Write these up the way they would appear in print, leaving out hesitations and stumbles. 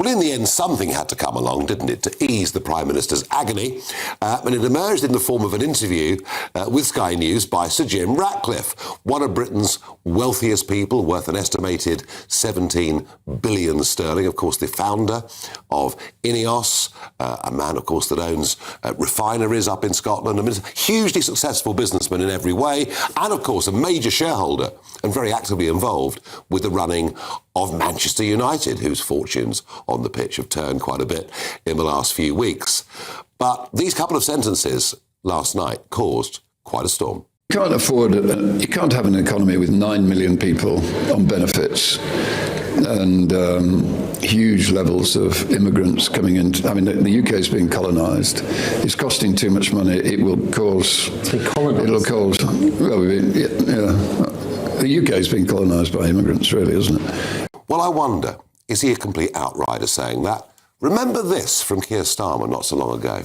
But in the end, something had to come along, didn't it, to ease the Prime Minister's agony. And it emerged in the form of an interview with Sky News by Sir Jim Ratcliffe, one of Britain's wealthiest people, worth an estimated 17 billion sterling. Of course, the founder of Ineos, a man, of course, that owns refineries up in Scotland. I mean, a hugely successful businessman in every way, and, of course, a major shareholder and very actively involved with the running of Manchester United, whose fortunes on the pitch have turned quite a bit in the last few weeks. But these couple of sentences last night caused quite a storm. You can't have an economy with 9 million people on benefits and huge levels of immigrants coming in. I mean, the UK is being colonised. It's costing too much money. It will cause... It'll cause... Well, the UK is being colonised by immigrants, really, isn't it? Well, I wonder, is he a complete outrider saying that? Remember this from Keir Starmer not so long ago.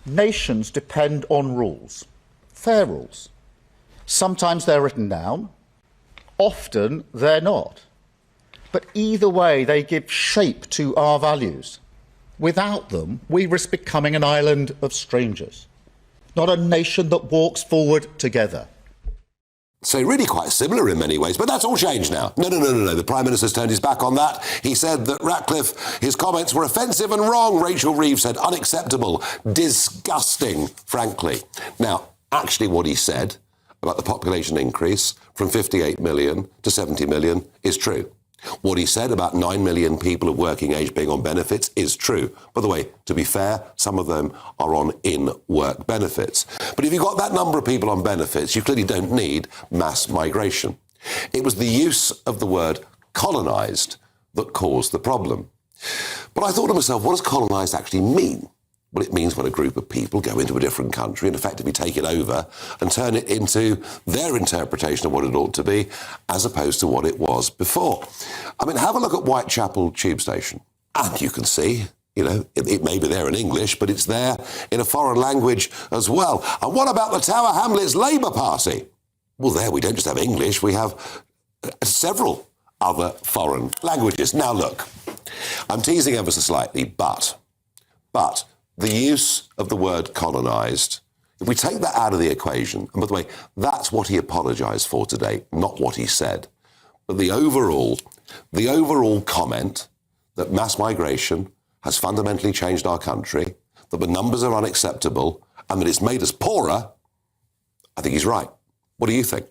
Nations depend on rules, fair rules. Sometimes they're written down, often they're not. But either way, they give shape to our values. Without them, we risk becoming an island of strangers, not a nation that walks forward together. So really quite similar in many ways, but that's all changed now. No. The Prime Minister's turned his back on that. He said that Radcliffe, his comments were offensive and wrong. Rachel Reeves said unacceptable, disgusting, frankly. Now, actually what he said about the population increase from 58 million to 70 million is true. What he said about 9 million people of working age being on benefits is true. By the way, to be fair, some of them are on in-work benefits. But if you've got that number of people on benefits, you clearly don't need mass migration. It was the use of the word colonised that caused the problem. But I thought to myself, what does colonised actually mean? Well, it means when a group of people go into a different country and effectively take it over and turn it into their interpretation of what it ought to be, as opposed to what it was before. I mean, have a look at Whitechapel Tube Station, and you can see, it may be there in English, but it's there in a foreign language as well. And what about the Tower Hamlets Labour Party? Well, there we don't just have English, we have several other foreign languages. Now, look, I'm teasing ever so slightly, but the use of the word colonised, if we take that out of the equation, and by the way, that's what he apologised for today, not what he said. But the overall comment that mass migration has fundamentally changed our country, that the numbers are unacceptable, and that it's made us poorer, I think he's right. What do you think?